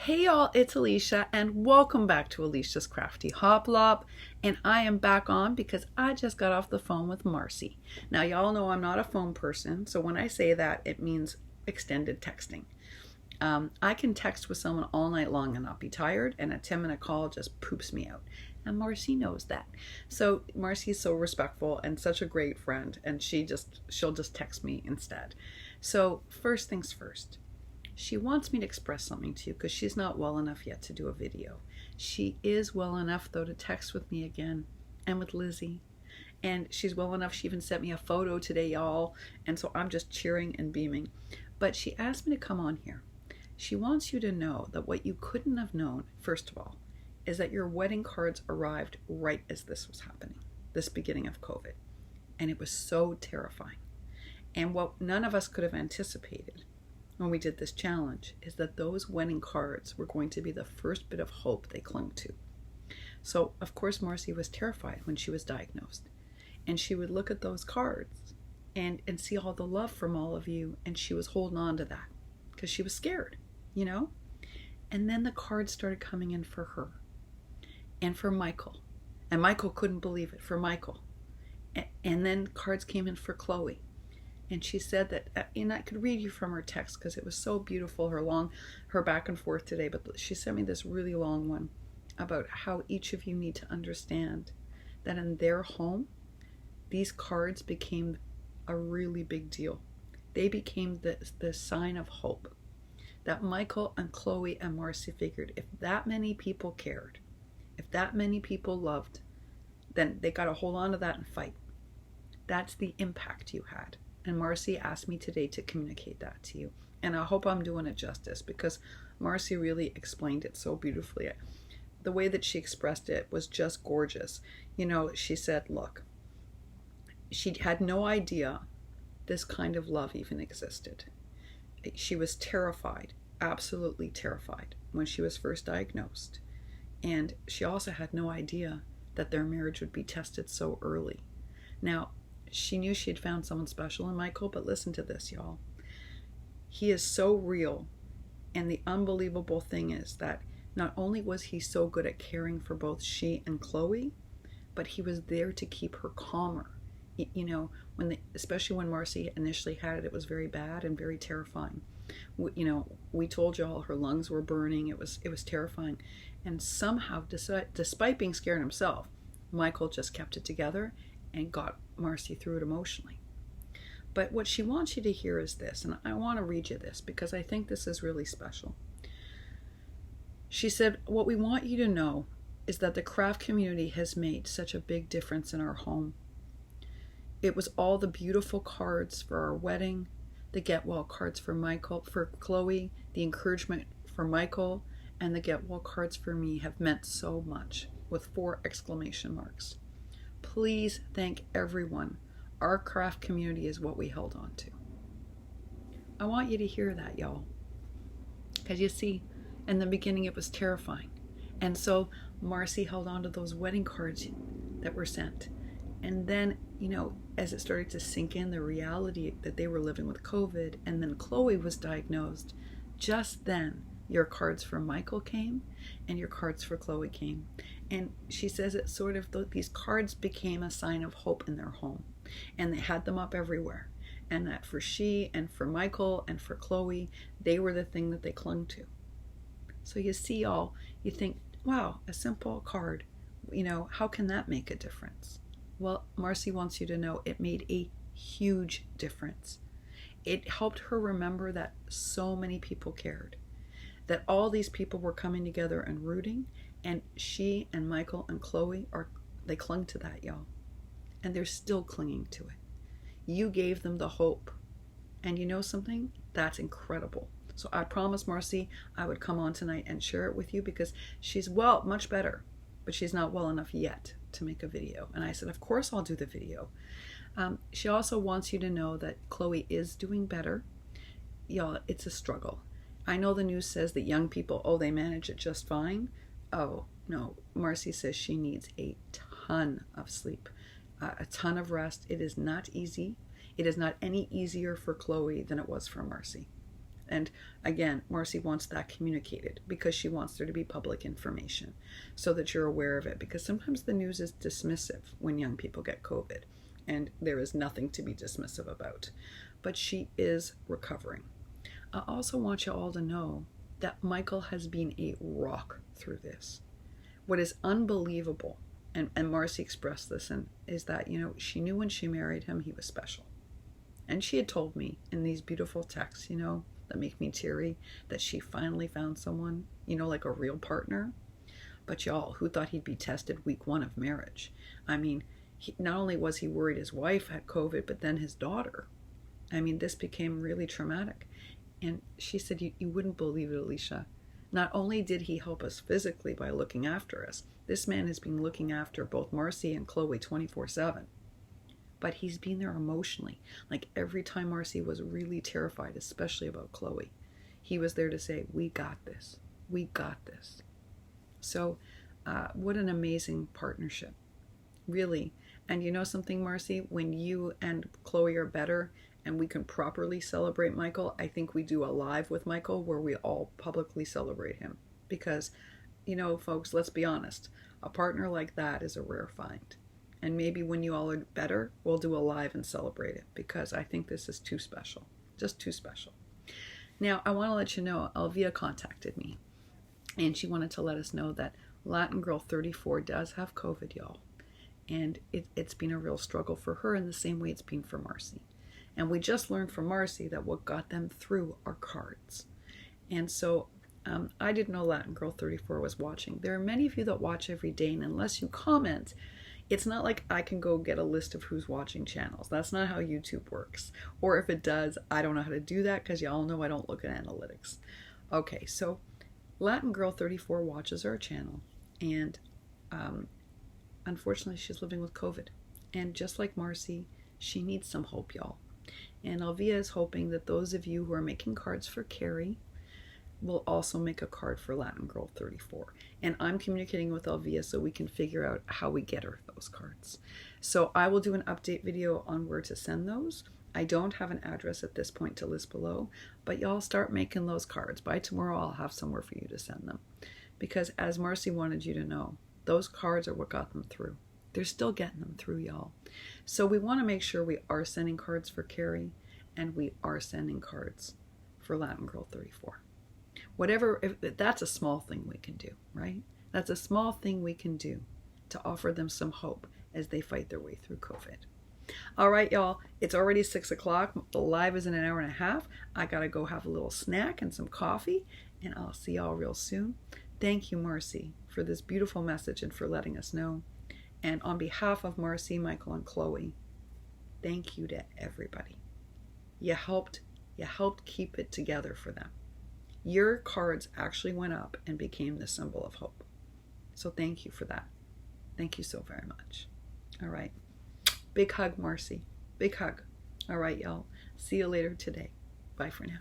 Hey y'all, it's Elisha and welcome back to Elisha's Crafty Hoplop. And I am back on because I just got off the phone with Marcie. Now y'all know I'm not a phone person, so when I say that, it means extended texting. I can text with someone all night long and not be tired, and a 10-minute call just poops me out. And Marcie knows that. So Marcie is so respectful and such a great friend, and she'll just text me instead. So first things first. She wants me to express something to you because she's not well enough yet to do a video. She is well enough, though, to text with me again and with Lizzie. And she's well enough, she even sent me a photo today, y'all. And so I'm just cheering and beaming. But she asked me to come on here. She wants you to know that what you couldn't have known, first of all, is that your wedding cards arrived right as this was happening, this beginning of COVID. And it was so terrifying. And what none of us could have anticipated when we did this challenge is that those wedding cards were going to be the first bit of hope they clung to. So, of course, Marcie was terrified when she was diagnosed. And she would look at those cards and see all the love from all of you, and she was holding on to that because she was scared, you know? And then the cards started coming in for her and for Michael. And Michael couldn't believe it, for Michael. And then cards came in for Chloe. And she said that, and I could read you from her text because it was so beautiful, her back and forth today, but she sent me this really long one about how each of you need to understand that in their home, these cards became a really big deal. They became the sign of hope that Michael and Chloe and Marcie figured if that many people cared, if that many people loved, then they got to hold on to that and fight. That's the impact you had. And Marcie asked me today to communicate that to you. And I hope I'm doing it justice because Marcie really explained it so beautifully. The way that she expressed it was just gorgeous. You know, she said, look, she had no idea this kind of love even existed. She was terrified, absolutely terrified, when she was first diagnosed. And she also had no idea that their marriage would be tested so early. Now, she knew she had found someone special in Michael, but listen to this, y'all. He is so real, and the unbelievable thing is that not only was he so good at caring for both she and Chloe, but he was there to keep her calmer. You know, especially when Marcie initially had it, it was very bad and very terrifying. We told y'all her lungs were burning. It was terrifying. And somehow, despite being scared himself, Michael just kept it together and got Marcie through it emotionally. But what she wants you to hear is this, and I want to read you this because I think this is really special. She said, what we want you to know is that the craft community has made such a big difference in our home. It was all the beautiful cards for our wedding, the get well cards for Chloe, the encouragement for Michael, and the get well cards for me have meant so much, with 4 exclamation marks. Please thank everyone. Our craft community is what we held on to. I want you to hear that, y'all. Because you see, in the beginning it was terrifying. And so Marcie held on to those wedding cards that were sent. And then, as it started to sink in, the reality that they were living with COVID, and then Chloe was diagnosed, just then your cards for Michael came and your cards for Chloe came. And she says it sort of, these cards became a sign of hope in their home. And they had them up everywhere. And that for she and for Michael and for Chloe, they were the thing that they clung to. So you see all, you think, wow, a simple card, how can that make a difference? Well, Marcie wants you to know it made a huge difference. It helped her remember that so many people cared. That all these people were coming together and rooting, and she and Michael and Chloe, they clung to that, y'all. And they're still clinging to it. You gave them the hope. And you know something? That's incredible. So I promised Marcie I would come on tonight and share it with you because she's much better, but she's not well enough yet to make a video. And I said, of course I'll do the video. She also wants you to know that Chloe is doing better. Y'all, it's a struggle. I know the news says that young people, they manage it just fine. Oh, no. Marcie says she needs a ton of sleep, a ton of rest. It is not easy. It is not any easier for Chloe than it was for Marcie. And again, Marcie wants that communicated because she wants there to be public information so that you're aware of it, because sometimes the news is dismissive when young people get COVID, and there is nothing to be dismissive about. But she is recovering. I also want you all to know that Michael has been a rock through this. What is unbelievable, and Marcie expressed this, and is that, she knew when she married him he was special. And she had told me in these beautiful texts, that make me teary, that she finally found someone, like a real partner. But y'all, who thought he'd be tested week 1 of marriage? I mean, not only was he worried his wife had COVID, but then his daughter. I mean, this became really traumatic. And she said, you wouldn't believe it, Elisha. Not only did he help us physically by looking after us, this man has been looking after both Marcie and Chloe 24/7. But he's been there emotionally. Like every time Marcie was really terrified, especially about Chloe, he was there to say, we got this. We got this. So what an amazing partnership. Really. And you know something, Marcie? When you and Chloe are better and we can properly celebrate Michael, I think we do a live with Michael where we all publicly celebrate him. Because, folks, let's be honest. A partner like that is a rare find. And maybe when you all are better, we'll do a live and celebrate it, because I think this is too special. Just too special. Now, I want to let you know, Elvia contacted me, and she wanted to let us know that LatinGirl34 does have COVID, y'all. And it's been a real struggle for her in the same way it's been for Marcie. And we just learned from Marcie that what got them through are cards. And so I didn't know LatinGirl34 was watching. There are many of you that watch every day, and unless you comment, it's not like I can go get a list of who's watching channels. That's not how YouTube works. Or if it does, I don't know how to do that, because y'all know I don't look at analytics. Okay, so LatinGirl34 watches our channel, and unfortunately she's living with COVID. And just like Marcie, she needs some hope, y'all. And Elvia is hoping that those of you who are making cards for Carrie will also make a card for LatinGirl34. And I'm communicating with Elvia so we can figure out how we get her those cards. So I will do an update video on where to send those. I don't have an address at this point to list below, but y'all start making those cards. By tomorrow, I'll have somewhere for you to send them. Because as Marcie wanted you to know, those cards are what got them through. They're still getting them through, y'all. So we want to make sure we are sending cards for Carrie, and we are sending cards for LatinGirl34. Whatever, if that's a small thing we can do, right? That's a small thing we can do to offer them some hope as they fight their way through COVID. All right, y'all, it's already 6 o'clock. The live is in an hour and a half. I got to go have a little snack and some coffee, and I'll see y'all real soon. Thank you, Marcie, for this beautiful message and for letting us know. And on behalf of Marcie, Michael, and Chloe, thank you to everybody. You helped keep it together for them. Your cards actually went up and became the symbol of hope. So thank you for that. Thank you so very much. All right. Big hug, Marcie. Big hug. All right, y'all. See you later today. Bye for now.